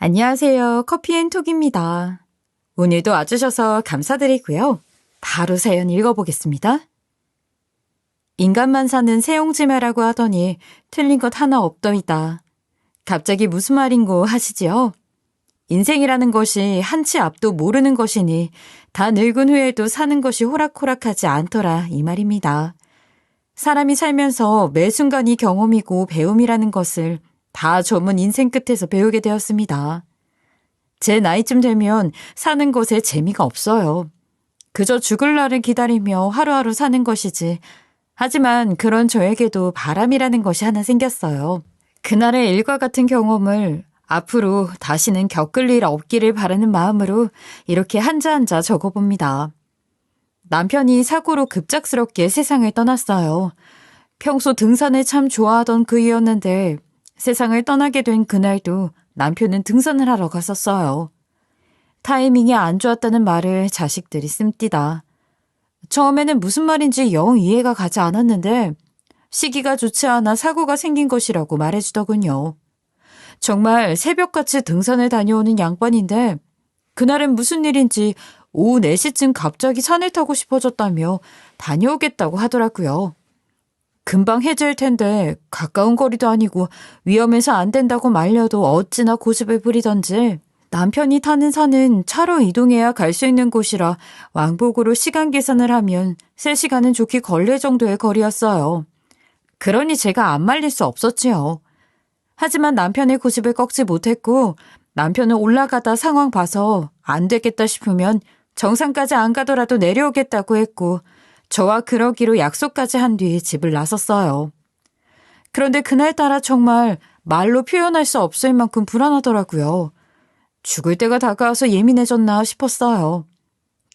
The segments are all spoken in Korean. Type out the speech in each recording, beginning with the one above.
안녕하세요. 커피앤톡입니다. 오늘도 와주셔서 감사드리고요. 바로 사연 읽어보겠습니다. 인간만 사는 새옹지매라고 하더니 틀린 것 하나 없더이다. 갑자기 무슨 말인고 하시지요? 인생이라는 것이 한치 앞도 모르는 것이니 다 늙은 후에도 사는 것이 호락호락하지 않더라 이 말입니다. 사람이 살면서 매 순간이 경험이고 배움이라는 것을 다 저문 인생 끝에서 배우게 되었습니다. 제 나이쯤 되면 사는 것에 재미가 없어요. 그저 죽을 날을 기다리며 하루하루 사는 것이지. 하지만 그런 저에게도 바람이라는 것이 하나 생겼어요. 그날의 일과 같은 경험을 앞으로 다시는 겪을 일 없기를 바라는 마음으로 이렇게 한자 한자 적어봅니다. 남편이 사고로 급작스럽게 세상을 떠났어요. 평소 등산을 참 좋아하던 그이였는데 세상을 떠나게 된 그날도 남편은 등산을 하러 갔었어요. 타이밍이 안 좋았다는 말을 자식들이 씁디다. 처음에는 무슨 말인지 영 이해가 가지 않았는데 시기가 좋지 않아 사고가 생긴 것이라고 말해주더군요. 정말 새벽같이 등산을 다녀오는 양반인데 그날은 무슨 일인지 오후 4시쯤 갑자기 산을 타고 싶어졌다며 다녀오겠다고 하더라고요. 금방 해질 텐데 가까운 거리도 아니고 위험해서 안 된다고 말려도 어찌나 고집을 부리던지 남편이 타는 산은 차로 이동해야 갈 수 있는 곳이라 왕복으로 시간 계산을 하면 3시간은 좋게 걸릴 정도의 거리였어요. 그러니 제가 안 말릴 수 없었지요. 하지만 남편의 고집을 꺾지 못했고 남편은 올라가다 상황 봐서 안 되겠다 싶으면 정상까지 안 가더라도 내려오겠다고 했고 저와 그러기로 약속까지 한 뒤 집을 나섰어요. 그런데 그날따라 정말 말로 표현할 수 없을 만큼 불안하더라고요. 죽을 때가 다가와서 예민해졌나 싶었어요.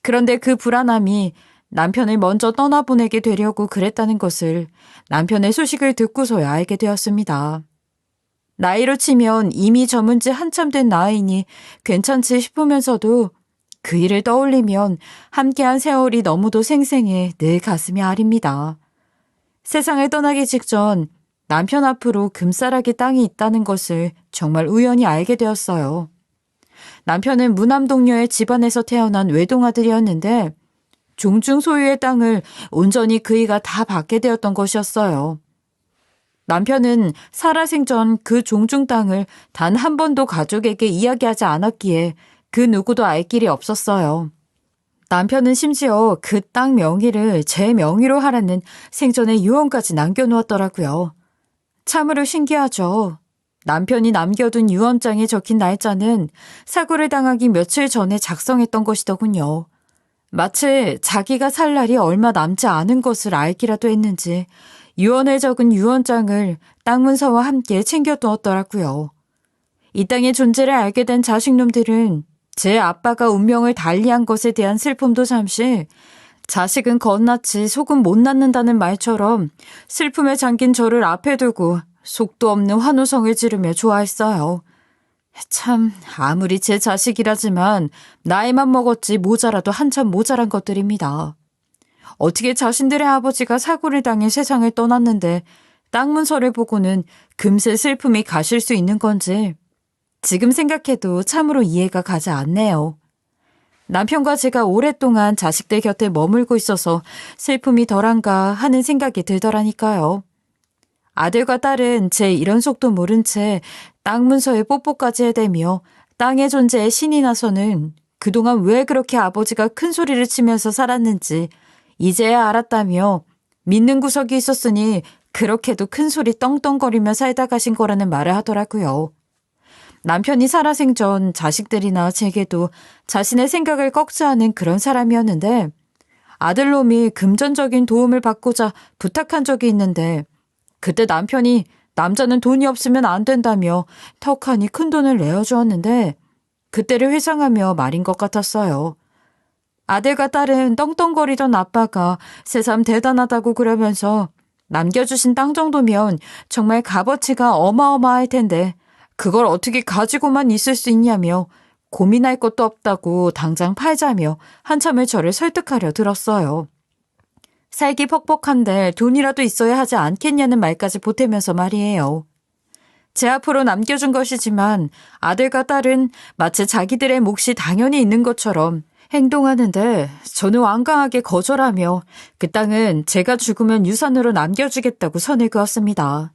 그런데 그 불안함이 남편을 먼저 떠나보내게 되려고 그랬다는 것을 남편의 소식을 듣고서야 알게 되었습니다. 나이로 치면 이미 저문 지 한참 된 나이니 괜찮지 싶으면서도 그 일을 떠올리면 함께한 세월이 너무도 생생해 늘 가슴이 아립니다. 세상을 떠나기 직전 남편 앞으로 금싸라기 땅이 있다는 것을 정말 우연히 알게 되었어요. 남편은 무남동녀의 집안에서 태어난 외동아들이었는데 종중 소유의 땅을 온전히 그이가 다 받게 되었던 것이었어요. 남편은 살아생전 그 종중 땅을 단 한 번도 가족에게 이야기하지 않았기에 그 누구도 알 길이 없었어요. 남편은 심지어 그 땅 명의를 제 명의로 하라는 생전의 유언까지 남겨놓았더라고요. 참으로 신기하죠. 남편이 남겨둔 유언장에 적힌 날짜는 사고를 당하기 며칠 전에 작성했던 것이더군요. 마치 자기가 살 날이 얼마 남지 않은 것을 알기라도 했는지 유언에 적은 유언장을 땅 문서와 함께 챙겨두었더라고요. 이 땅의 존재를 알게 된 자식놈들은 제 아빠가 운명을 달리한 것에 대한 슬픔도 잠시 자식은 겉났지 속은 못 낳는다는 말처럼 슬픔에 잠긴 저를 앞에 두고 속도 없는 환호성을 지르며 좋아했어요. 참 아무리 제 자식이라지만 나이만 먹었지 모자라도 한참 모자란 것들입니다. 어떻게 자신들의 아버지가 사고를 당해 세상을 떠났는데 땅 문서를 보고는 금세 슬픔이 가실 수 있는 건지 지금 생각해도 참으로 이해가 가지 않네요. 남편과 제가 오랫동안 자식들 곁에 머물고 있어서 슬픔이 덜한가 하는 생각이 들더라니까요. 아들과 딸은 제 이런 속도 모른 채 땅 문서에 뽀뽀까지 해대며 땅의 존재에 신이 나서는 그동안 왜 그렇게 아버지가 큰 소리를 치면서 살았는지 이제야 알았다며 믿는 구석이 있었으니 그렇게도 큰 소리 떵떵거리며 살다 가신 거라는 말을 하더라고요. 남편이 살아생전 자식들이나 제게도 자신의 생각을 꺾지 않은 그런 사람이었는데 아들놈이 금전적인 도움을 받고자 부탁한 적이 있는데 그때 남편이 남자는 돈이 없으면 안 된다며 턱하니 큰 돈을 내어주었는데 그때를 회상하며 말인 것 같았어요. 아들과 딸은 떵떵거리던 아빠가 새삼 대단하다고 그러면서 남겨주신 땅 정도면 정말 값어치가 어마어마할 텐데 그걸 어떻게 가지고만 있을 수 있냐며 고민할 것도 없다고 당장 팔자며 한참을 저를 설득하려 들었어요. 살기 퍽퍽한데 돈이라도 있어야 하지 않겠냐는 말까지 보태면서 말이에요. 제 앞으로 남겨준 것이지만 아들과 딸은 마치 자기들의 몫이 당연히 있는 것처럼 행동하는데 저는 완강하게 거절하며 그 땅은 제가 죽으면 유산으로 남겨주겠다고 선을 그었습니다.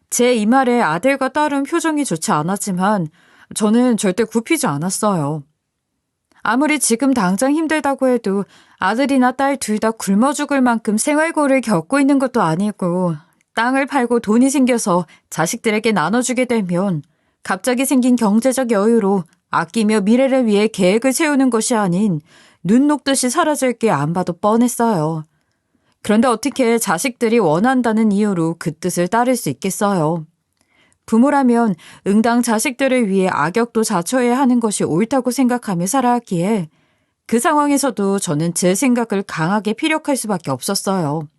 제 이 말에 아들과 딸은 표정이 좋지 않았지만 저는 절대 굽히지 않았어요. 아무리 지금 당장 힘들다고 해도 아들이나 딸 둘 다 굶어 죽을 만큼 생활고를 겪고 있는 것도 아니고 땅을 팔고 돈이 생겨서 자식들에게 나눠주게 되면 갑자기 생긴 경제적 여유로 아끼며 미래를 위해 계획을 세우는 것이 아닌 눈 녹듯이 사라질 게 안 봐도 뻔했어요. 그런데 어떻게 자식들이 원한다는 이유로 그 뜻을 따를 수 있겠어요. 부모라면 응당 자식들을 위해 악역도 자처해야 하는 것이 옳다고 생각하며 살아왔기에 그 상황에서도 저는 제 생각을 강하게 피력할 수밖에 없었어요.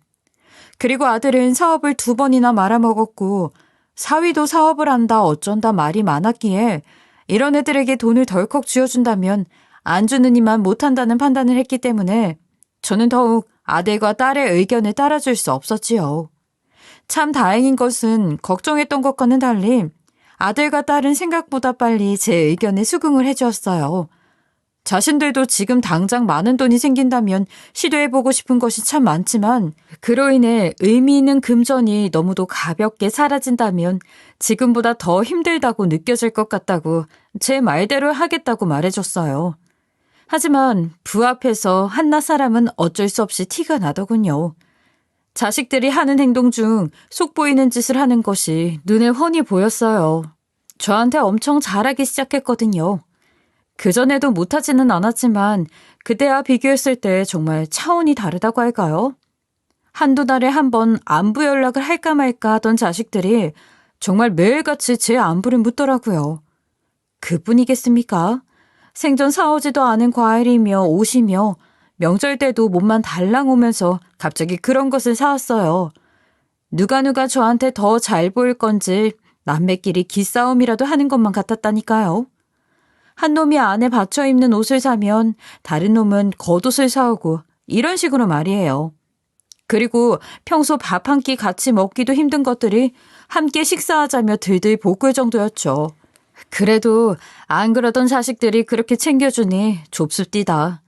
그리고 아들은 사업을 2번이나 말아먹었고 사위도 사업을 한다 어쩐다 말이 많았기에 이런 애들에게 돈을 덜컥 쥐어준다면 안 주는 이만 못한다는 판단을 했기 때문에 저는 더욱 아들과 딸의 의견을 따라줄 수 없었지요. 참 다행인 것은 걱정했던 것과는 달리 아들과 딸은 생각보다 빨리 제 의견에 수긍을 해주었어요. 자신들도 지금 당장 많은 돈이 생긴다면 시도해보고 싶은 것이 참 많지만 그로 인해 의미 있는 금전이 너무도 가볍게 사라진다면 지금보다 더 힘들다고 느껴질 것 같다고 제 말대로 하겠다고 말해줬어요. 하지만 부 앞에서 한낱 사람은 어쩔 수 없이 티가 나더군요. 자식들이 하는 행동 중 속보이는 짓을 하는 것이 눈에 훤히 보였어요. 저한테 엄청 잘하기 시작했거든요. 그전에도 못하지는 않았지만 그때와 비교했을 때 정말 차원이 다르다고 할까요? 한두 달에 한 번 안부 연락을 할까 말까 하던 자식들이 정말 매일같이 제 안부를 묻더라고요. 그뿐이겠습니까? 생전 사오지도 않은 과일이며 옷이며 명절 때도 몸만 달랑 오면서 갑자기 그런 것을 사왔어요. 누가 저한테 더 잘 보일 건지 남매끼리 기싸움이라도 하는 것만 같았다니까요. 한 놈이 안에 받쳐 입는 옷을 사면 다른 놈은 겉옷을 사오고 이런 식으로 말이에요. 그리고 평소 밥 한 끼 같이 먹기도 힘든 것들이 함께 식사하자며 들들 볶을 정도였죠. 그래도 안 그러던 자식들이 그렇게 챙겨주니 좁습디다.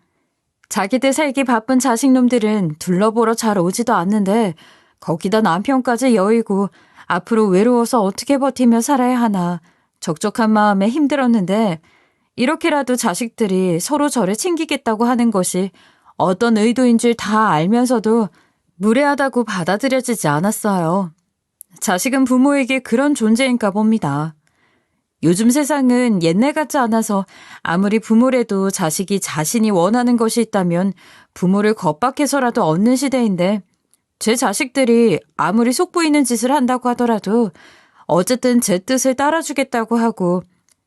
자기들 살기 바쁜 자식놈들은 둘러보러 잘 오지도 않는데 거기다 남편까지 여의고 앞으로 외로워서 어떻게 버티며 살아야 하나 적적한 마음에 힘들었는데 이렇게라도 자식들이 서로 저를 챙기겠다고 하는 것이 어떤 의도인 줄 다 알면서도 무례하다고 받아들여지지 않았어요. 자식은 부모에게 그런 존재인가 봅니다. 요즘 세상은 옛날 같지 않아서 아무리 부모래도 자식이 자신이 원하는 것이 있다면 부모를 겁박해서라도 얻는 시대인데 제 자식들이 아무리 속보이는 짓을 한다고 하더라도 어쨌든 제 뜻을 따라주겠다고 하고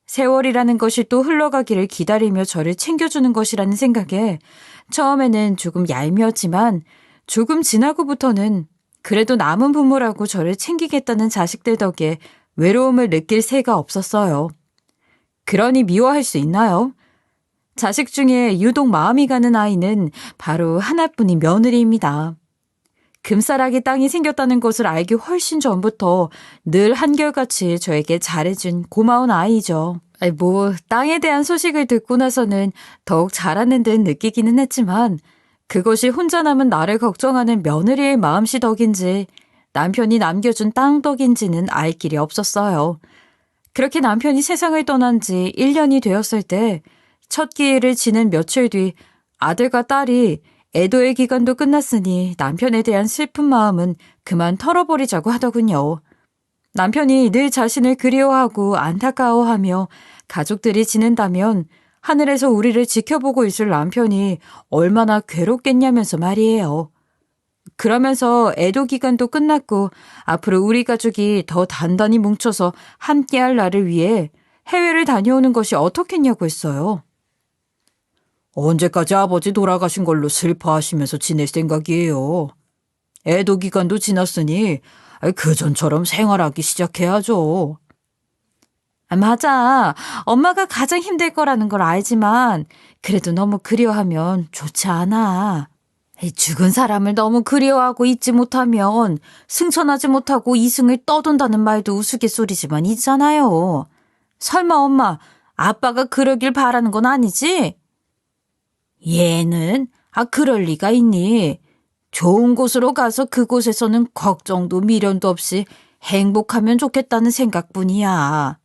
세월이라는 것이 또 흘러가기를 기다리며 저를 챙겨주는 것이라는 생각에 처음에는 조금 얄미웠지만 조금 지나고부터는 그래도 남은 부모라고 저를 챙기겠다는 자식들 덕에 외로움을 느낄 새가 없었어요. 그러니 미워할 수 있나요? 자식 중에 유독 마음이 가는 아이는 바로 하나뿐인 며느리입니다. 금싸라기 땅이 생겼다는 것을 알기 훨씬 전부터 늘 한결같이 저에게 잘해준 고마운 아이죠. 땅에 대한 소식을 듣고 나서는 더욱 잘하는 듯 느끼기는 했지만 그것이 혼자 남은 나를 걱정하는 며느리의 마음씨 덕인지 남편이 남겨준 땅 덕인지는 알 길이 없었어요. 그렇게 남편이 세상을 떠난 지 1년이 되었을 때 첫 기회를 지낸 며칠 뒤 아들과 딸이 애도의 기간도 끝났으니 남편에 대한 슬픈 마음은 그만 털어버리자고 하더군요. 남편이 늘 자신을 그리워하고 안타까워하며 가족들이 지낸다면 하늘에서 우리를 지켜보고 있을 남편이 얼마나 괴롭겠냐면서 말이에요. 그러면서 애도 기간도 끝났고 앞으로 우리 가족이 더 단단히 뭉쳐서 함께할 날을 위해 해외를 다녀오는 것이 어떻겠냐고 했어요. 언제까지 아버지 돌아가신 걸로 슬퍼하시면서 지낼 생각이에요. 애도 기간도 지났으니 그전처럼 생활하기 시작해야죠. 맞아. 엄마가 가장 힘들 거라는 걸 알지만 그래도 너무 그리워하면 좋지 않아. 죽은 사람을 너무 그리워하고 잊지 못하면 승천하지 못하고 이승을 떠돈다는 말도 우스갯소리지만 있잖아요. 설마 엄마, 아빠가 그러길 바라는 건 아니지? 얘는 그럴 리가 있니? 좋은 곳으로 가서 그곳에서는 걱정도 미련도 없이 행복하면 좋겠다는 생각뿐이야.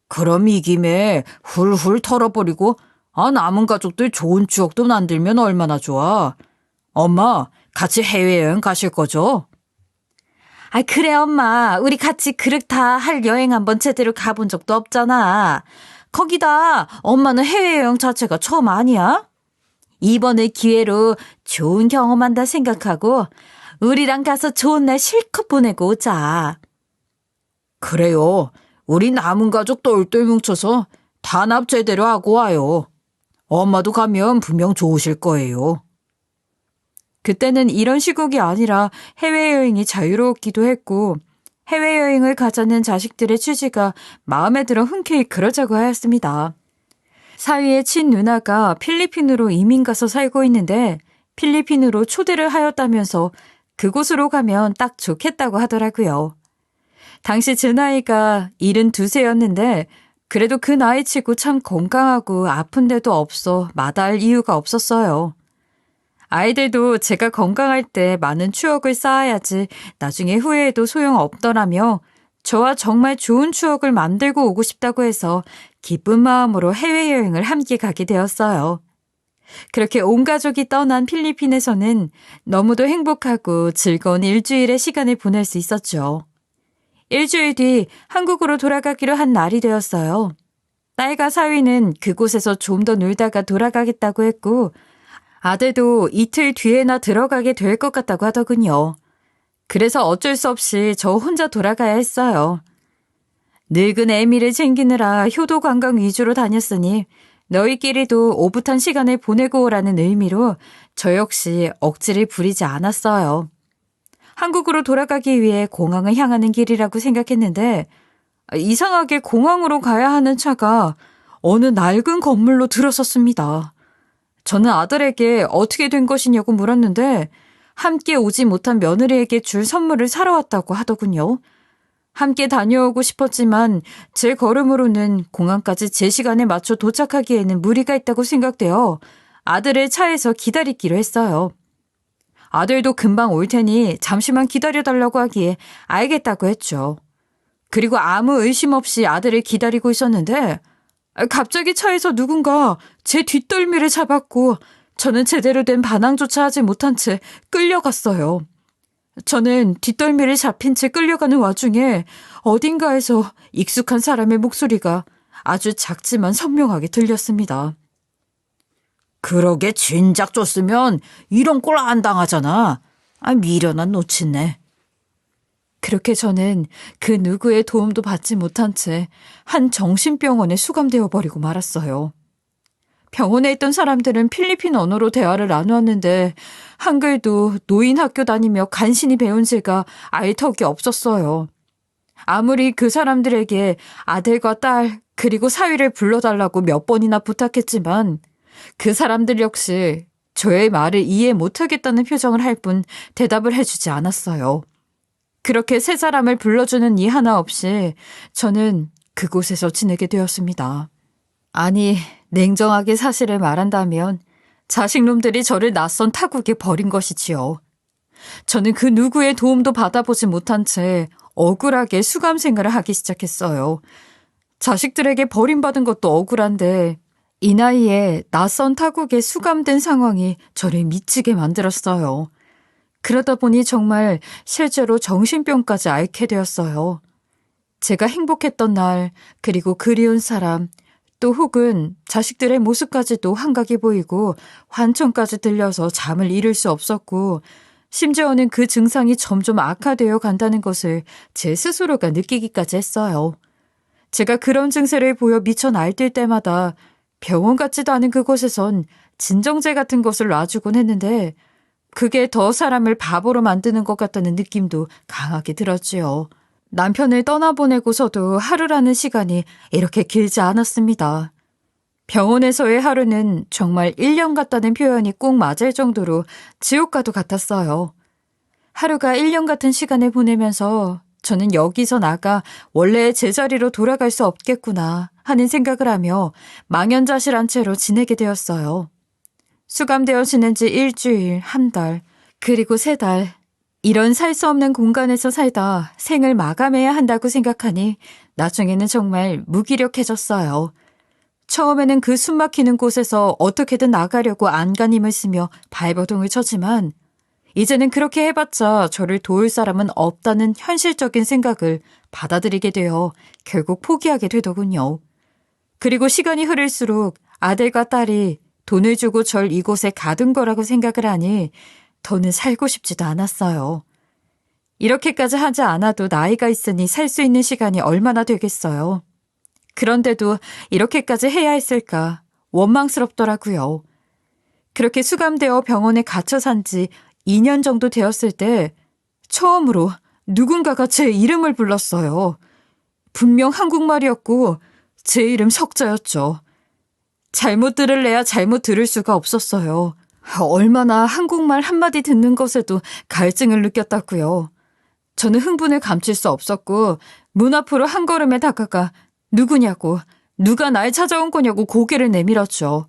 그럼 이 김에 훌훌 털어버리고 남은 가족들 좋은 추억도 만들면 얼마나 좋아. 엄마, 같이 해외여행 가실 거죠? 그래 엄마. 우리 같이 그렇다 할 여행 한번 제대로 가본 적도 없잖아. 거기다 엄마는 해외여행 자체가 처음 아니야? 이번을 기회로 좋은 경험한다 생각하고 우리랑 가서 좋은 날 실컷 보내고 오자. 그래요. 우리 남은 가족 똘똘 뭉쳐서 단합 제대로 하고 와요. 엄마도 가면 분명 좋으실 거예요. 그때는 이런 시국이 아니라 해외여행이 자유로웠기도 했고 해외여행을 가자는 자식들의 취지가 마음에 들어 흔쾌히 그러자고 하였습니다. 사위의 친누나가 필리핀으로 이민 가서 살고 있는데 필리핀으로 초대를 하였다면서 그곳으로 가면 딱 좋겠다고 하더라고요. 당시 제 나이가 72세였는데 그래도 그 나이치고 참 건강하고 아픈 데도 없어 마다할 이유가 없었어요. 아이들도 제가 건강할 때 많은 추억을 쌓아야지 나중에 후회해도 소용없더라며 저와 정말 좋은 추억을 만들고 오고 싶다고 해서 기쁜 마음으로 해외여행을 함께 가게 되었어요. 그렇게 온 가족이 떠난 필리핀에서는 너무도 행복하고 즐거운 일주일의 시간을 보낼 수 있었죠. 일주일 뒤 한국으로 돌아가기로 한 날이 되었어요. 딸과 사위는 그곳에서 좀 더 놀다가 돌아가겠다고 했고 아들도 이틀 뒤에나 들어가게 될 것 같다고 하더군요. 그래서 어쩔 수 없이 저 혼자 돌아가야 했어요. 늙은 애미를 챙기느라 효도 관광 위주로 다녔으니 너희끼리도 오붓한 시간을 보내고 오라는 의미로 저 역시 억지를 부리지 않았어요. 한국으로 돌아가기 위해 공항을 향하는 길이라고 생각했는데 이상하게 공항으로 가야 하는 차가 어느 낡은 건물로 들어섰습니다. 저는 아들에게 어떻게 된 것이냐고 물었는데 함께 오지 못한 며느리에게 줄 선물을 사러 왔다고 하더군요. 함께 다녀오고 싶었지만 제 걸음으로는 공항까지 제 시간에 맞춰 도착하기에는 무리가 있다고 생각되어 아들을 차에서 기다리기로 했어요. 아들도 금방 올 테니 잠시만 기다려달라고 하기에 알겠다고 했죠. 그리고 아무 의심 없이 아들을 기다리고 있었는데 갑자기 차에서 누군가 제 뒷덜미를 잡았고 저는 제대로 된 반항조차 하지 못한 채 끌려갔어요. 저는 뒷덜미를 잡힌 채 끌려가는 와중에 어딘가에서 익숙한 사람의 목소리가 아주 작지만 선명하게 들렸습니다. 그러게 진작 줬으면 이런 꼴 안 당하잖아. 미련한 놓친네. 그렇게 저는 그 누구의 도움도 받지 못한 채 한 정신병원에 수감되어 버리고 말았어요. 병원에 있던 사람들은 필리핀 언어로 대화를 나누었는데 한글도 노인 학교 다니며 간신히 배운 제가 알 턱이 없었어요. 아무리 그 사람들에게 아들과 딸 그리고 사위를 불러달라고 몇 번이나 부탁했지만 그 사람들 역시 저의 말을 이해 못하겠다는 표정을 할 뿐 대답을 해주지 않았어요. 그렇게 세 사람을 불러주는 이 하나 없이 저는 그곳에서 지내게 되었습니다. 아니, 냉정하게 사실을 말한다면 자식놈들이 저를 낯선 타국에 버린 것이지요. 저는 그 누구의 도움도 받아보지 못한 채 억울하게 수감 생활을 하기 시작했어요. 자식들에게 버림받은 것도 억울한데 이 나이에 낯선 타국에 수감된 상황이 저를 미치게 만들었어요. 그러다 보니 정말 실제로 정신병까지 앓게 되었어요. 제가 행복했던 날, 그리고 그리운 사람, 또 혹은 자식들의 모습까지도 환각이 보이고 환청까지 들려서 잠을 이룰 수 없었고 심지어는 그 증상이 점점 악화되어 간다는 것을 제 스스로가 느끼기까지 했어요. 제가 그런 증세를 보여 미쳐 날뛸 때마다 병원 같지도 않은 그곳에선 진정제 같은 것을 놔주곤 했는데 그게 더 사람을 바보로 만드는 것 같다는 느낌도 강하게 들었지요. 남편을 떠나보내고서도 하루라는 시간이 이렇게 길지 않았습니다. 병원에서의 하루는 정말 1년 같다는 표현이 꼭 맞을 정도로 지옥과도 같았어요. 하루가 1년 같은 시간을 보내면서 저는 여기서 나가 원래의 제자리로 돌아갈 수 없겠구나 하는 생각을 하며 망연자실한 채로 지내게 되었어요. 수감되어 지낸 지 일주일, 한 달, 그리고 3달. 이런 살 수 없는 공간에서 살다 생을 마감해야 한다고 생각하니 나중에는 정말 무기력해졌어요. 처음에는 그 숨막히는 곳에서 어떻게든 나가려고 안간힘을 쓰며 발버둥을 쳤지만 이제는 그렇게 해봤자 저를 도울 사람은 없다는 현실적인 생각을 받아들이게 되어 결국 포기하게 되더군요. 그리고 시간이 흐를수록 아들과 딸이 돈을 주고 절 이곳에 가둔 거라고 생각을 하니 더는 살고 싶지도 않았어요. 이렇게까지 하지 않아도 나이가 있으니 살 수 있는 시간이 얼마나 되겠어요. 그런데도 이렇게까지 해야 했을까 원망스럽더라고요. 그렇게 수감되어 병원에 갇혀 산 지 2년 정도 되었을 때 처음으로 누군가가 제 이름을 불렀어요. 분명 한국말이었고 제 이름 석자였죠. 잘못 들을래야 잘못 들을 수가 없었어요. 얼마나 한국말 한마디 듣는 것에도 갈증을 느꼈다고요. 저는 흥분을 감출 수 없었고 문 앞으로 한 걸음에 다가가 누구냐고, 누가 날 찾아온 거냐고 고개를 내밀었죠.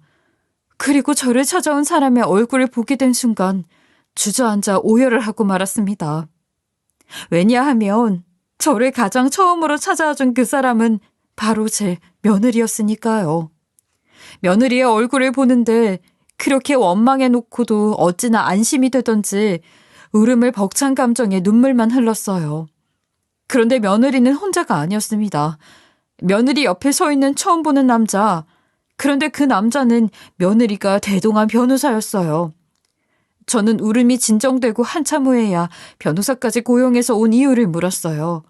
그리고 저를 찾아온 사람의 얼굴을 보게 된 순간 주저앉아 오열을 하고 말았습니다. 왜냐하면 저를 가장 처음으로 찾아와준 그 사람은 바로 제 며느리였으니까요. 며느리의 얼굴을 보는데 그렇게 원망해놓고도 어찌나 안심이 되던지 울음을 벅찬 감정에 눈물만 흘렀어요. 그런데 며느리는 혼자가 아니었습니다. 며느리 옆에 서 있는 처음 보는 남자, 그런데 그 남자는 며느리가 대동한 변호사였어요. 저는 울음이 진정되고 한참 후에야 변호사까지 고용해서 온 이유를 물었어요.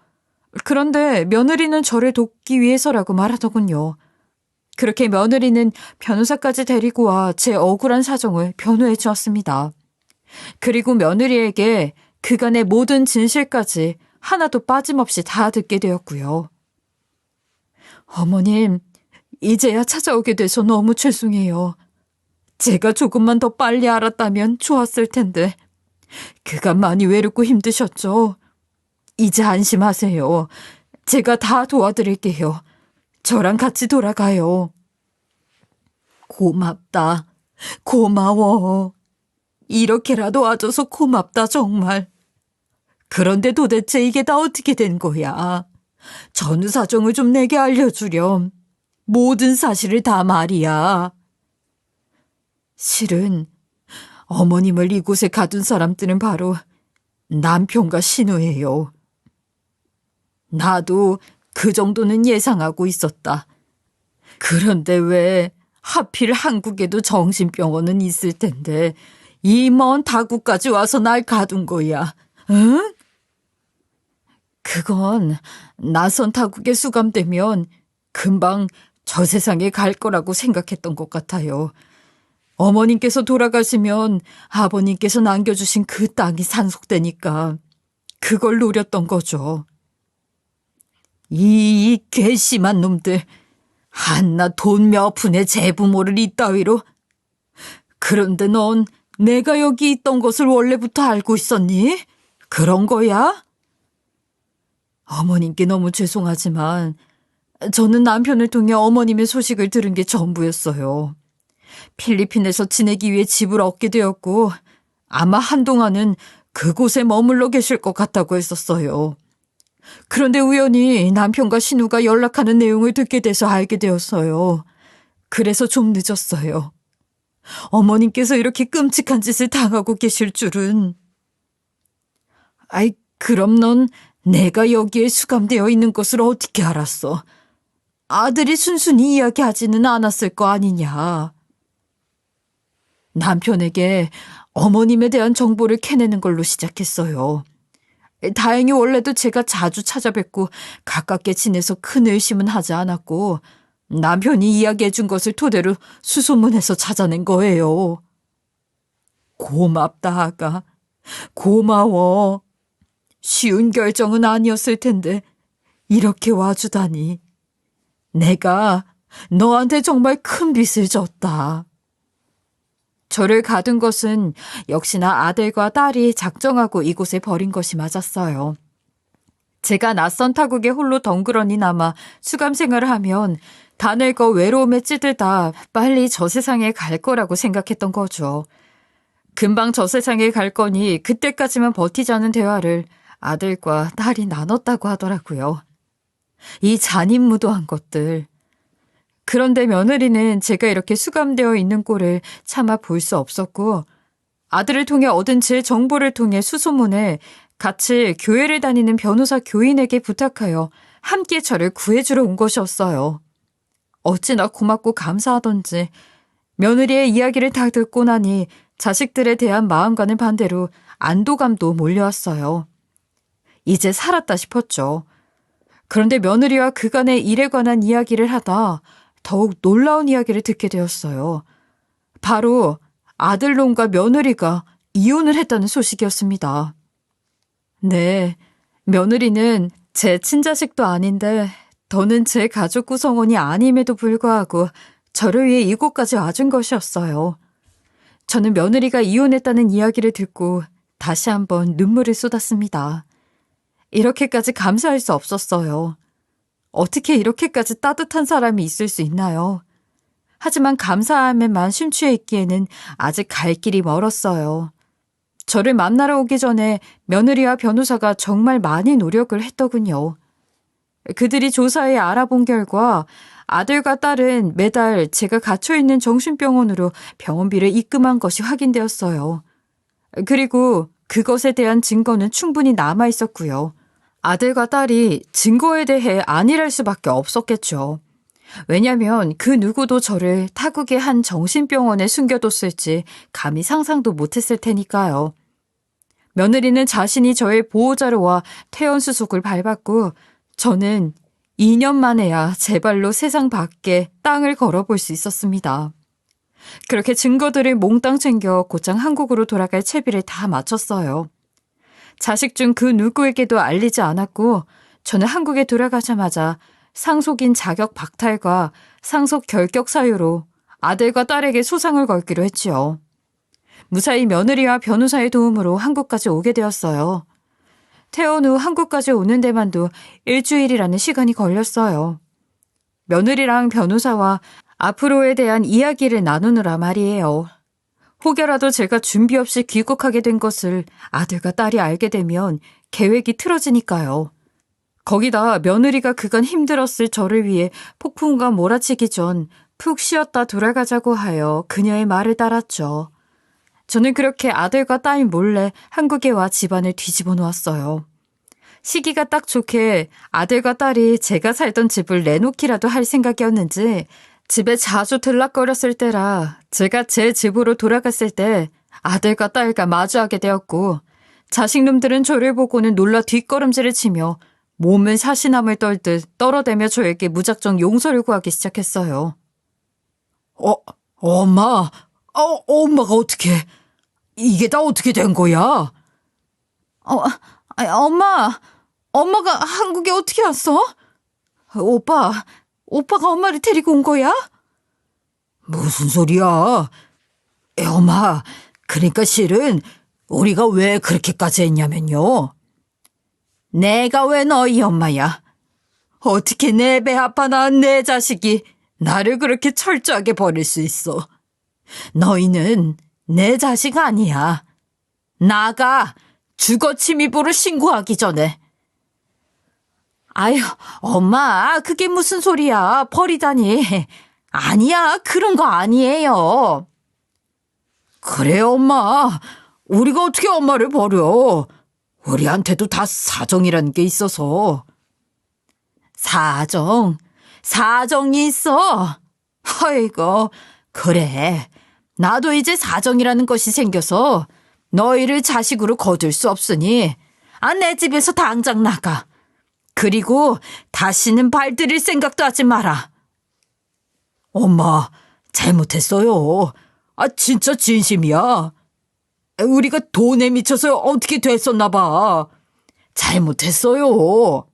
그런데 며느리는 저를 돕기 위해서라고 말하더군요. 그렇게 며느리는 변호사까지 데리고 와 제 억울한 사정을 변호해 주었습니다. 그리고 며느리에게 그간의 모든 진실까지 하나도 빠짐없이 다 듣게 되었고요. 어머님, 이제야 찾아오게 돼서 너무 죄송해요. 제가 조금만 더 빨리 알았다면 좋았을 텐데 그간 많이 외롭고 힘드셨죠? 이제 안심하세요. 제가 다 도와드릴게요. 저랑 같이 돌아가요. 고맙다. 고마워. 이렇게라도 와줘서 고맙다 정말. 그런데 도대체 이게 다 어떻게 된 거야? 전후 사정을 좀 내게 알려주렴. 모든 사실을 다 말이야. 실은 어머님을 이곳에 가둔 사람들은 바로 남편과 신우예요. 나도 그 정도는 예상하고 있었다. 그런데 왜 하필 한국에도 정신병원은 있을 텐데 이 먼 다구까지 와서 날 가둔 거야. 응? 그건 낯선 타국에 수감되면 금방 저 세상에 갈 거라고 생각했던 것 같아요. 어머님께서 돌아가시면 아버님께서 남겨주신 그 땅이 산속되니까 그걸 노렸던 거죠. 이 괘씸한 놈들, 한낱 돈 몇 푼의 재부모를 이따위로. 그런데 넌 내가 여기 있던 것을 원래부터 알고 있었니? 그런 거야? 어머님께 너무 죄송하지만 저는 남편을 통해 어머님의 소식을 들은 게 전부였어요. 필리핀에서 지내기 위해 집을 얻게 되었고 아마 한동안은 그곳에 머물러 계실 것 같다고 했었어요. 그런데 우연히 남편과 신우가 연락하는 내용을 듣게 돼서 알게 되었어요. 그래서 좀 늦었어요. 어머님께서 이렇게 끔찍한 짓을 당하고 계실 줄은. 아이, 그럼 넌 내가 여기에 수감되어 있는 것을 어떻게 알았어? 아들이 순순히 이야기하지는 않았을 거 아니냐. 남편에게 어머님에 대한 정보를 캐내는 걸로 시작했어요. 다행히 원래도 제가 자주 찾아뵙고 가깝게 지내서 큰 의심은 하지 않았고 남편이 이야기해준 것을 토대로 수소문해서 찾아낸 거예요. 고맙다, 아가. 고마워. 쉬운 결정은 아니었을 텐데 이렇게 와주다니. 내가 너한테 정말 큰 빚을 졌다. 저를 가둔 것은 역시나 아들과 딸이 작정하고 이곳에 버린 것이 맞았어요. 제가 낯선 타국에 홀로 덩그러니 남아 수감 생활을 하면 다 늙어 외로움에 찌들다 빨리 저 세상에 갈 거라고 생각했던 거죠. 금방 저 세상에 갈 거니 그때까지만 버티자는 대화를 아들과 딸이 나눴다고 하더라고요. 이 잔인무도한 것들. 그런데 며느리는 제가 이렇게 수감되어 있는 꼴을 차마 볼 수 없었고 아들을 통해 얻은 제 정보를 통해 수소문에 같이 교회를 다니는 변호사 교인에게 부탁하여 함께 저를 구해주러 온 것이었어요. 어찌나 고맙고 감사하던지 며느리의 이야기를 다 듣고 나니 자식들에 대한 마음과는 반대로 안도감도 몰려왔어요. 이제 살았다 싶었죠. 그런데 며느리와 그간의 일에 관한 이야기를 하다 더욱 놀라운 이야기를 듣게 되었어요. 바로 아들놈과 며느리가 이혼을 했다는 소식이었습니다. 네, 며느리는 제 친자식도 아닌데 더는 제 가족 구성원이 아님에도 불구하고 저를 위해 이곳까지 와준 것이었어요. 저는 며느리가 이혼했다는 이야기를 듣고 다시 한번 눈물을 쏟았습니다. 이렇게까지 감사할 수 없었어요. 어떻게 이렇게까지 따뜻한 사람이 있을 수 있나요? 하지만 감사함에만 심취해 있기에는 아직 갈 길이 멀었어요. 저를 만나러 오기 전에 며느리와 변호사가 정말 많이 노력을 했더군요. 그들이 조사해 알아본 결과 아들과 딸은 매달 제가 갇혀있는 정신병원으로 병원비를 입금한 것이 확인되었어요. 그리고 그것에 대한 증거는 충분히 남아있었고요. 아들과 딸이 증거에 대해 안일할 수밖에 없었겠죠. 왜냐하면 그 누구도 저를 타국의 한 정신병원에 숨겨뒀을지 감히 상상도 못했을 테니까요. 며느리는 자신이 저의 보호자로 와 퇴원수속을 밟았고 저는 2년 만에야 제 발로 세상 밖에 땅을 걸어볼 수 있었습니다. 그렇게 증거들을 몽땅 챙겨 곧장 한국으로 돌아갈 채비를 다 마쳤어요. 자식 중 그 누구에게도 알리지 않았고 저는 한국에 돌아가자마자 상속인 자격 박탈과 상속 결격 사유로 아들과 딸에게 소상을 걸기로 했지요. 무사히 며느리와 변호사의 도움으로 한국까지 오게 되었어요. 퇴원 후 한국까지 오는 데만도 일주일이라는 시간이 걸렸어요. 며느리랑 변호사와 앞으로에 대한 이야기를 나누느라 말이에요. 혹여라도 제가 준비 없이 귀국하게 된 것을 아들과 딸이 알게 되면 계획이 틀어지니까요. 거기다 며느리가 그간 힘들었을 저를 위해 폭풍과 몰아치기 전 푹 쉬었다 돌아가자고 하여 그녀의 말을 따랐죠. 저는 그렇게 아들과 딸 몰래 한국에 와 집안을 뒤집어 놓았어요. 시기가 딱 좋게 아들과 딸이 제가 살던 집을 내놓기라도 할 생각이었는지 집에 자주 들락거렸을 때라 제가 제 집으로 돌아갔을 때 아들과 딸과 마주하게 되었고 자식놈들은 저를 보고는 놀라 뒷걸음질을 치며 몸을 사시나물 떨듯 떨어대며 저에게 무작정 용서를 구하기 시작했어요. 엄마, 엄마가 어떻게, 이게 다 어떻게 된 거야? 엄마가 한국에 어떻게 왔어? 오빠가 엄마를 데리고 온 거야? 무슨 소리야? 엄마, 그러니까 실은 우리가 왜 그렇게까지 했냐면요. 내가 왜 너희 엄마야? 어떻게 내 배 아파 낳은 내 자식이 나를 그렇게 철저하게 버릴 수 있어? 너희는 내 자식 아니야. 나가 주거 침입으로 신고하기 전에. 아유, 엄마, 그게 무슨 소리야. 버리다니. 아니야, 그런 거 아니에요. 그래, 엄마. 우리가 어떻게 엄마를 버려. 우리한테도 다 사정이라는 게 있어서. 사정이 있어. 아이고, 그래. 나도 이제 사정이라는 것이 생겨서 너희를 자식으로 거둘 수 없으니 내 집에서 당장 나가. 그리고 다시는 발들일 생각도 하지 마라. 엄마, 잘못했어요. 진짜 진심이야. 우리가 돈에 미쳐서 어떻게 됐었나 봐. 잘못했어요.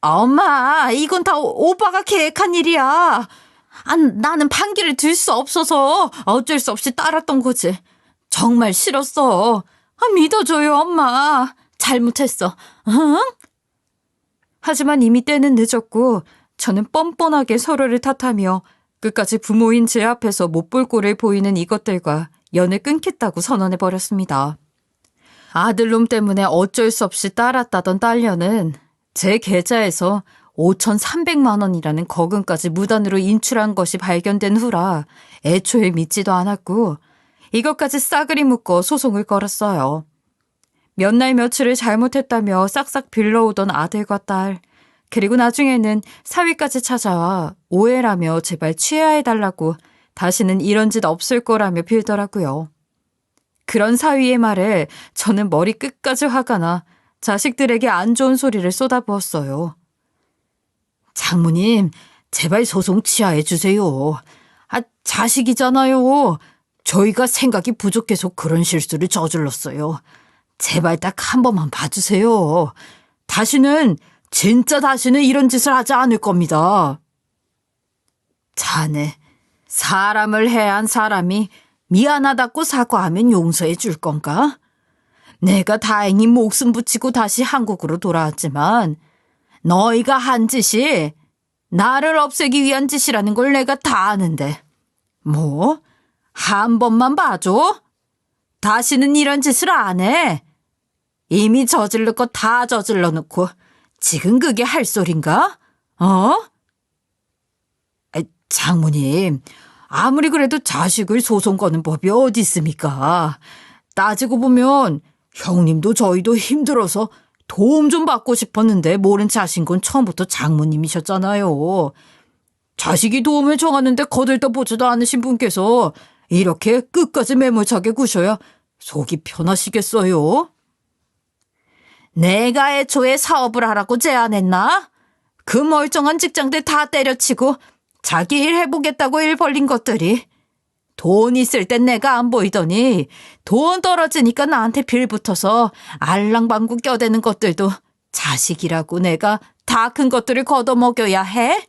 엄마, 이건 다 오빠가 계획한 일이야. 나는 판기를 들 수 없어서 어쩔 수 없이 따랐던 거지. 정말 싫었어. 믿어줘요, 엄마. 잘못했어. 응? 하지만 이미 때는 늦었고 저는 뻔뻔하게 서로를 탓하며 끝까지 부모인 제 앞에서 못 볼 꼴을 보이는 이것들과 연을 끊겠다고 선언해버렸습니다. 아들놈 때문에 어쩔 수 없이 따랐다던 딸녀는 제 계좌에서 5,300만 원이라는 거금까지 무단으로 인출한 것이 발견된 후라 애초에 믿지도 않았고 이것까지 싸그리 묶어 소송을 걸었어요. 몇 날 며칠을 잘못했다며 싹싹 빌러오던 아들과 딸, 그리고 나중에는 사위까지 찾아와 오해라며 제발 취하해달라고 다시는 이런 짓 없을 거라며 빌더라고요. 그런 사위의 말에 저는 머리 끝까지 화가 나 자식들에게 안 좋은 소리를 쏟아부었어요. 장모님, 제발 소송 취하해 주세요. 자식이잖아요. 저희가 생각이 부족해서 그런 실수를 저질렀어요. 제발 딱 한 번만 봐주세요. 진짜 다시는 이런 짓을 하지 않을 겁니다. 자네, 사람을 해한 사람이 미안하다고 사과하면 용서해 줄 건가? 내가 다행히 목숨 붙이고 다시 한국으로 돌아왔지만 너희가 한 짓이 나를 없애기 위한 짓이라는 걸 내가 다 아는데 뭐? 한 번만 봐줘? 다시는 이런 짓을 안 해. 이미 저질러 거 다 저질러 놓고 지금 그게 할 소린가? 장모님, 아무리 그래도 자식을 소송 거는 법이 어디 있습니까? 따지고 보면 형님도 저희도 힘들어서 도움 좀 받고 싶었는데 모른 자신 건 처음부터 장모님이셨잖아요. 자식이 도움을 청하는데 거들떠보지도 않으신 분께서 이렇게 끝까지 매몰차게 구셔야 속이 편하시겠어요? 내가 애초에 사업을 하라고 제안했나? 그 멀쩡한 직장들 다 때려치고 자기 일 해보겠다고 일 벌린 것들이 돈 있을 땐 내가 안 보이더니 돈 떨어지니까 나한테 빌붙어서 알랑방구 껴대는 것들도 자식이라고 내가 다 큰 것들을 걷어먹여야 해?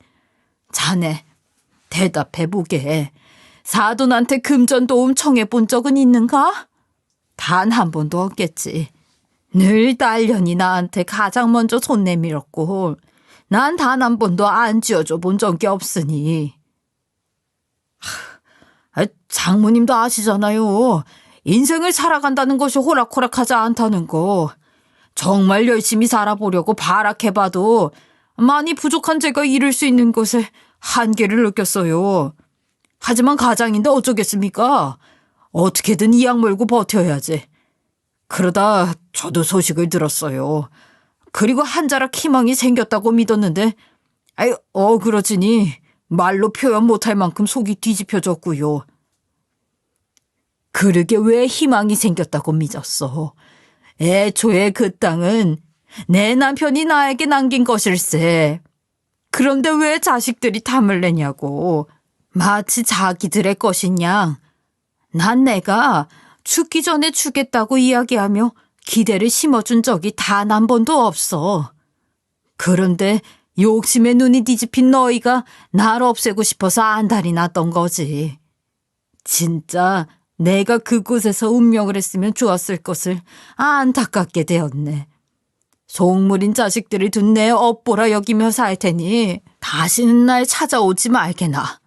자네, 대답해보게. 사돈한테 금전 도움 청해본 적은 있는가? 단 한 번도 없겠지. 늘 딸년이 나한테 가장 먼저 손 내밀었고 난 단 한 번도 안 쥐어줘 본 적이 없으니. 장모님도 아시잖아요. 인생을 살아간다는 것이 호락호락하지 않다는 거. 정말 열심히 살아보려고 발악해봐도 많이 부족한 제가 이룰 수 있는 것에 한계를 느꼈어요. 하지만 가장인데 어쩌겠습니까? 어떻게든 이 약 물고 버텨야지. 그러다 저도 소식을 들었어요. 그리고 한 자락 희망이 생겼다고 믿었는데 그러지니 말로 표현 못할 만큼 속이 뒤집혀졌고요. 그러게 왜 희망이 생겼다고 믿었어. 애초에 그 땅은 내 남편이 나에게 남긴 것일세. 그런데 왜 자식들이 탐을 내냐고. 마치 자기들의 것인 양. 난 내가 죽기 전에 주겠다고 이야기하며 기대를 심어준 적이 단 한 번도 없어. 그런데 욕심에 눈이 뒤집힌 너희가 날 없애고 싶어서 안달이 났던 거지. 진짜 내가 그곳에서 운명을 했으면 좋았을 것을 안타깝게 되었네. 속물인 자식들을 둔 내 업보라 여기며 살 테니 다시는 날 찾아오지 말게나.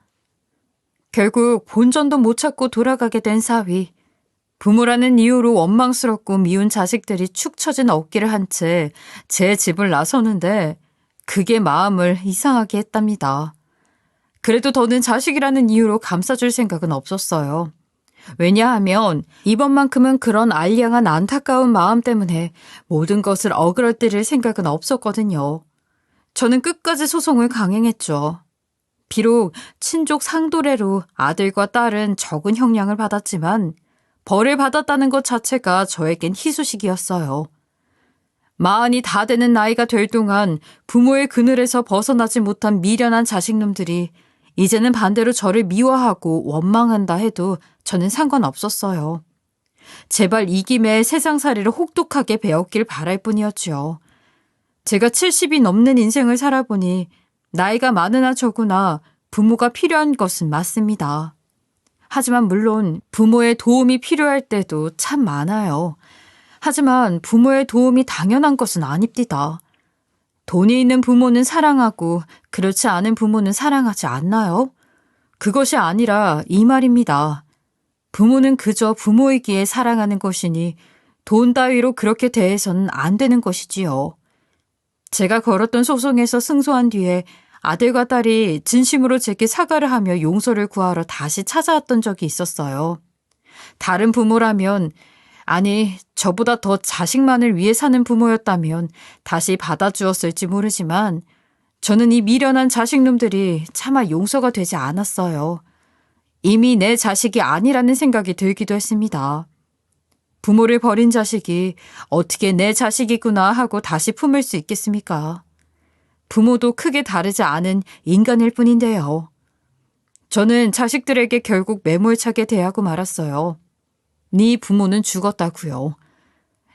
결국 본전도 못 찾고 돌아가게 된 사위. 부모라는 이유로 원망스럽고 미운 자식들이 축 처진 어깨를 한 채 제 집을 나서는데 그게 마음을 이상하게 했답니다. 그래도 더는 자식이라는 이유로 감싸줄 생각은 없었어요. 왜냐하면 이번만큼은 그런 알량한 안타까운 마음 때문에 모든 것을 어그러뜨릴 생각은 없었거든요. 저는 끝까지 소송을 강행했죠. 비록 친족 상도례로 아들과 딸은 적은 형량을 받았지만 벌을 받았다는 것 자체가 저에겐 희소식이었어요. 마흔이 다 되는 나이가 될 동안 부모의 그늘에서 벗어나지 못한 미련한 자식놈들이 이제는 반대로 저를 미워하고 원망한다 해도 저는 상관없었어요. 제발 이 김에 세상살이를 혹독하게 배웠길 바랄 뿐이었죠. 제가 70이 넘는 인생을 살아보니 나이가 많으나 적으나 부모가 필요한 것은 맞습니다. 하지만 물론 부모의 도움이 필요할 때도 참 많아요. 하지만 부모의 도움이 당연한 것은 아닙니다. 돈이 있는 부모는 사랑하고 그렇지 않은 부모는 사랑하지 않나요? 그것이 아니라 이 말입니다. 부모는 그저 부모이기에 사랑하는 것이니 돈 따위로 그렇게 대해서는 안 되는 것이지요. 제가 걸었던 소송에서 승소한 뒤에 아들과 딸이 진심으로 제게 사과를 하며 용서를 구하러 다시 찾아왔던 적이 있었어요. 다른 부모라면, 아니, 저보다 더 자식만을 위해 사는 부모였다면 다시 받아주었을지 모르지만 저는 이 미련한 자식놈들이 차마 용서가 되지 않았어요. 이미 내 자식이 아니라는 생각이 들기도 했습니다. 부모를 버린 자식이 어떻게 내 자식이구나 하고 다시 품을 수 있겠습니까? 부모도 크게 다르지 않은 인간일 뿐인데요. 저는 자식들에게 결국 매몰차게 대하고 말았어요. 네 부모는 죽었다고요.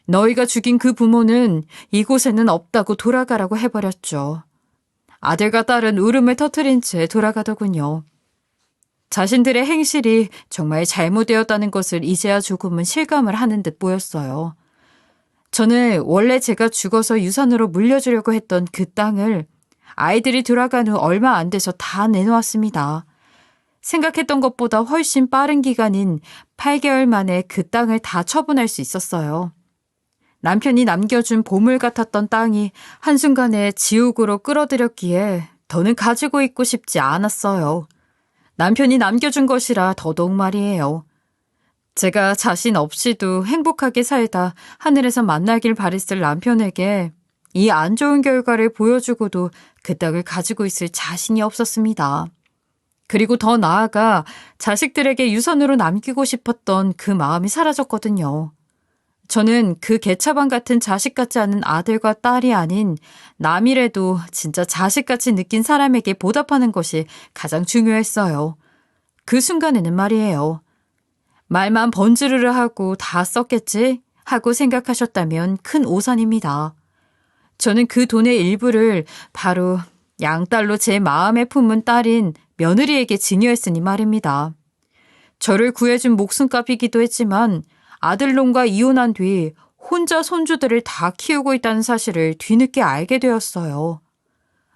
너희가 죽인 그 부모는 이곳에는 없다고 돌아가라고 해버렸죠. 아들과 딸은 울음을 터뜨린 채 돌아가더군요. 자신들의 행실이 정말 잘못되었다는 것을 이제야 조금은 실감을 하는 듯 보였어요. 저는 원래 제가 죽어서 유산으로 물려주려고 했던 그 땅을 아이들이 돌아간 후 얼마 안 돼서 다 내놓았습니다. 생각했던 것보다 훨씬 빠른 기간인 8개월 만에 그 땅을 다 처분할 수 있었어요. 남편이 남겨준 보물 같았던 땅이 한순간에 지옥으로 끌어들였기에 더는 가지고 있고 싶지 않았어요. 남편이 남겨준 것이라 더더욱 말이에요. 제가 자신 없이도 행복하게 살다 하늘에서 만나길 바랬을 남편에게 이 안 좋은 결과를 보여주고도 그 땅을 가지고 있을 자신이 없었습니다. 그리고 더 나아가 자식들에게 유산으로 남기고 싶었던 그 마음이 사라졌거든요. 저는 그 개차반 같은 자식 같지 않은 아들과 딸이 아닌 남이라도 진짜 자식같이 느낀 사람에게 보답하는 것이 가장 중요했어요. 그 순간에는 말이에요. 말만 번지르르 하고 다 썼겠지 하고 생각하셨다면 큰 오산입니다. 저는 그 돈의 일부를 바로 양딸로 제 마음에 품은 딸인 며느리에게 증여했으니 말입니다. 저를 구해준 목숨값이기도 했지만 아들놈과 이혼한 뒤 혼자 손주들을 다 키우고 있다는 사실을 뒤늦게 알게 되었어요.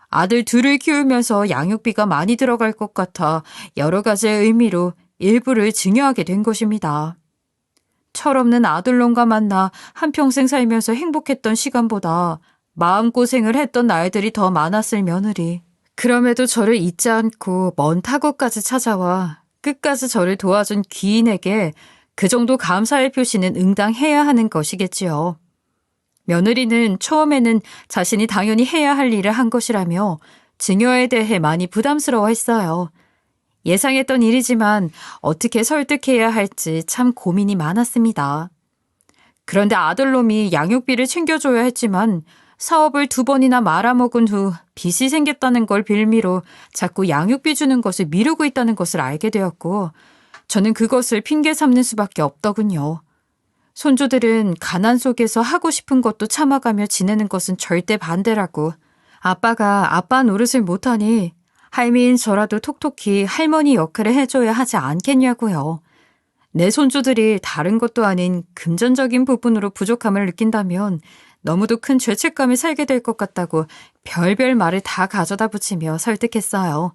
아들 둘을 키우면서 양육비가 많이 들어갈 것 같아 여러 가지의 의미로 일부를 증여하게 된 것입니다. 철없는 아들놈과 만나 한평생 살면서 행복했던 시간보다 마음고생을 했던 날들이 더 많았을 며느리. 그럼에도 저를 잊지 않고 먼 타국까지 찾아와 끝까지 저를 도와준 귀인에게 그 정도 감사의 표시는 응당해야 하는 것이겠지요. 며느리는 처음에는 자신이 당연히 해야 할 일을 한 것이라며 증여에 대해 많이 부담스러워했어요. 예상했던 일이지만 어떻게 설득해야 할지 참 고민이 많았습니다. 그런데 아들놈이 양육비를 챙겨줘야 했지만 사업을 2번이나 말아먹은 후 빚이 생겼다는 걸 빌미로 자꾸 양육비 주는 것을 미루고 있다는 것을 알게 되었고 저는 그것을 핑계 삼는 수밖에 없더군요. 손주들은 가난 속에서 하고 싶은 것도 참아가며 지내는 것은 절대 반대라고. 아빠가 아빠 노릇을 못하니 할미인 저라도 톡톡히 할머니 역할을 해줘야 하지 않겠냐고요. 내 손주들이 다른 것도 아닌 금전적인 부분으로 부족함을 느낀다면 너무도 큰 죄책감에 살게 될 것 같다고 별별 말을 다 가져다 붙이며 설득했어요.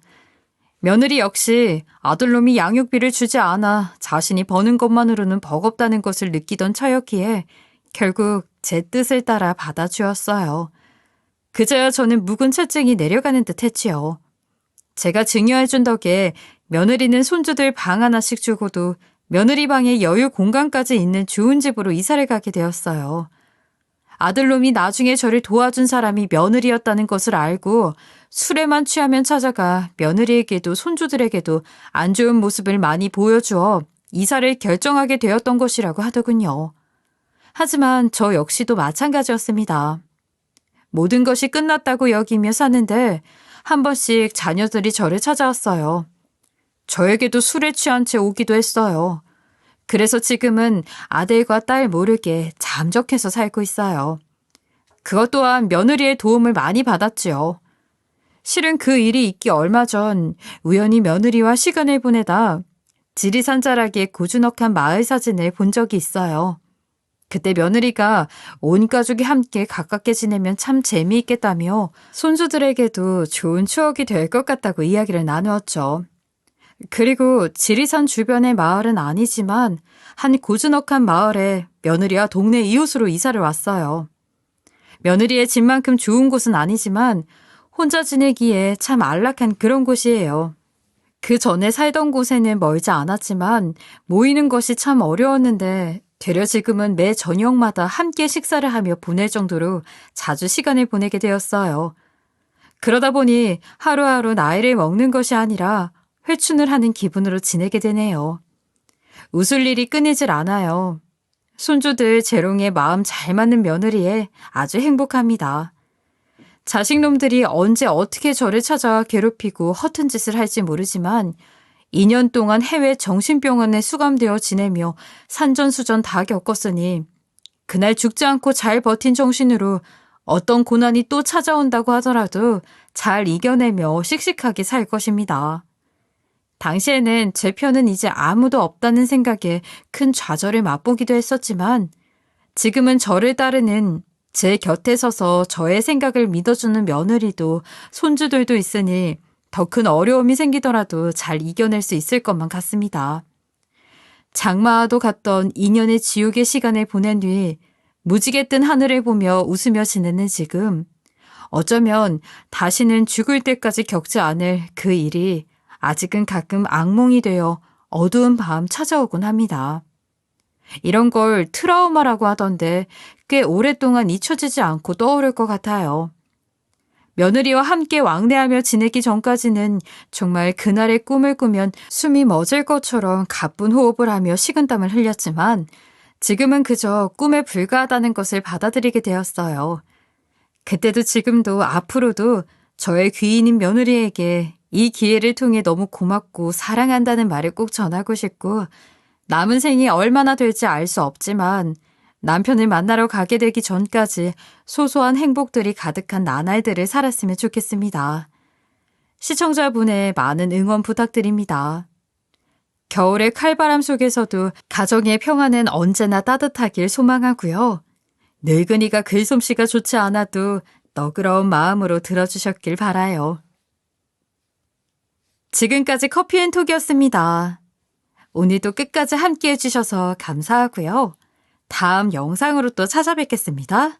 며느리 역시 아들놈이 양육비를 주지 않아 자신이 버는 것만으로는 버겁다는 것을 느끼던 차였기에 결국 제 뜻을 따라 받아주었어요. 그제야 저는 묵은 채증이 내려가는 듯 했지요. 제가 증여해준 덕에 며느리는 손주들 방 하나씩 주고도 며느리 방에 여유 공간까지 있는 좋은 집으로 이사를 가게 되었어요. 아들놈이 나중에 저를 도와준 사람이 며느리였다는 것을 알고 술에만 취하면 찾아가 며느리에게도 손주들에게도 안 좋은 모습을 많이 보여주어 이사를 결정하게 되었던 것이라고 하더군요. 하지만 저 역시도 마찬가지였습니다. 모든 것이 끝났다고 여기며 사는데 한 번씩 자녀들이 저를 찾아왔어요. 저에게도 술에 취한 채 오기도 했어요. 그래서 지금은 아들과 딸 모르게 잠적해서 살고 있어요. 그것 또한 며느리의 도움을 많이 받았지요. 실은 그 일이 있기 얼마 전 우연히 며느리와 시간을 보내다 지리산 자락에 고즈넉한 마을 사진을 본 적이 있어요. 그때 며느리가 온 가족이 함께 가깝게 지내면 참 재미있겠다며 손주들에게도 좋은 추억이 될 것 같다고 이야기를 나누었죠. 그리고 지리산 주변의 마을은 아니지만 한 고즈넉한 마을에 며느리와 동네 이웃으로 이사를 왔어요. 며느리의 집만큼 좋은 곳은 아니지만 혼자 지내기에 참 안락한 그런 곳이에요. 그 전에 살던 곳에는 멀지 않았지만 모이는 것이 참 어려웠는데 되려 지금은 매 저녁마다 함께 식사를 하며 보낼 정도로 자주 시간을 보내게 되었어요. 그러다 보니 하루하루 나이를 먹는 것이 아니라 회춘을 하는 기분으로 지내게 되네요. 웃을 일이 끊이질 않아요. 손주들 재롱에 마음 잘 맞는 며느리에 아주 행복합니다. 자식놈들이 언제 어떻게 저를 찾아와 괴롭히고 허튼 짓을 할지 모르지만 2년 동안 해외 정신병원에 수감되어 지내며 산전수전 다 겪었으니 그날 죽지 않고 잘 버틴 정신으로 어떤 고난이 또 찾아온다고 하더라도 잘 이겨내며 씩씩하게 살 것입니다. 당시에는 제 편은 이제 아무도 없다는 생각에 큰 좌절을 맛보기도 했었지만 지금은 저를 따르는 제 곁에 서서 저의 생각을 믿어주는 며느리도 손주들도 있으니 더 큰 어려움이 생기더라도 잘 이겨낼 수 있을 것만 같습니다. 장마와도 같던 2년의 지옥의 시간을 보낸 뒤 무지개 뜬 하늘을 보며 웃으며 지내는 지금 어쩌면 다시는 죽을 때까지 겪지 않을 그 일이 아직은 가끔 악몽이 되어 어두운 밤 찾아오곤 합니다. 이런 걸 트라우마라고 하던데 꽤 오랫동안 잊혀지지 않고 떠오를 것 같아요. 며느리와 함께 왕래하며 지내기 전까지는 정말 그날의 꿈을 꾸면 숨이 멎을 것처럼 가쁜 호흡을 하며 식은땀을 흘렸지만 지금은 그저 꿈에 불과하다는 것을 받아들이게 되었어요. 그때도 지금도 앞으로도 저의 귀인인 며느리에게 이 기회를 통해 너무 고맙고 사랑한다는 말을 꼭 전하고 싶고 남은 생이 얼마나 될지 알 수 없지만 남편을 만나러 가게 되기 전까지 소소한 행복들이 가득한 나날들을 살았으면 좋겠습니다. 시청자분의 많은 응원 부탁드립니다. 겨울의 칼바람 속에서도 가정의 평화는 언제나 따뜻하길 소망하고요. 늙은이가 글솜씨가 좋지 않아도 너그러운 마음으로 들어주셨길 바라요. 지금까지 커피앤톡이었습니다. 오늘도 끝까지 함께 해주셔서 감사하고요. 다음 영상으로 또 찾아뵙겠습니다.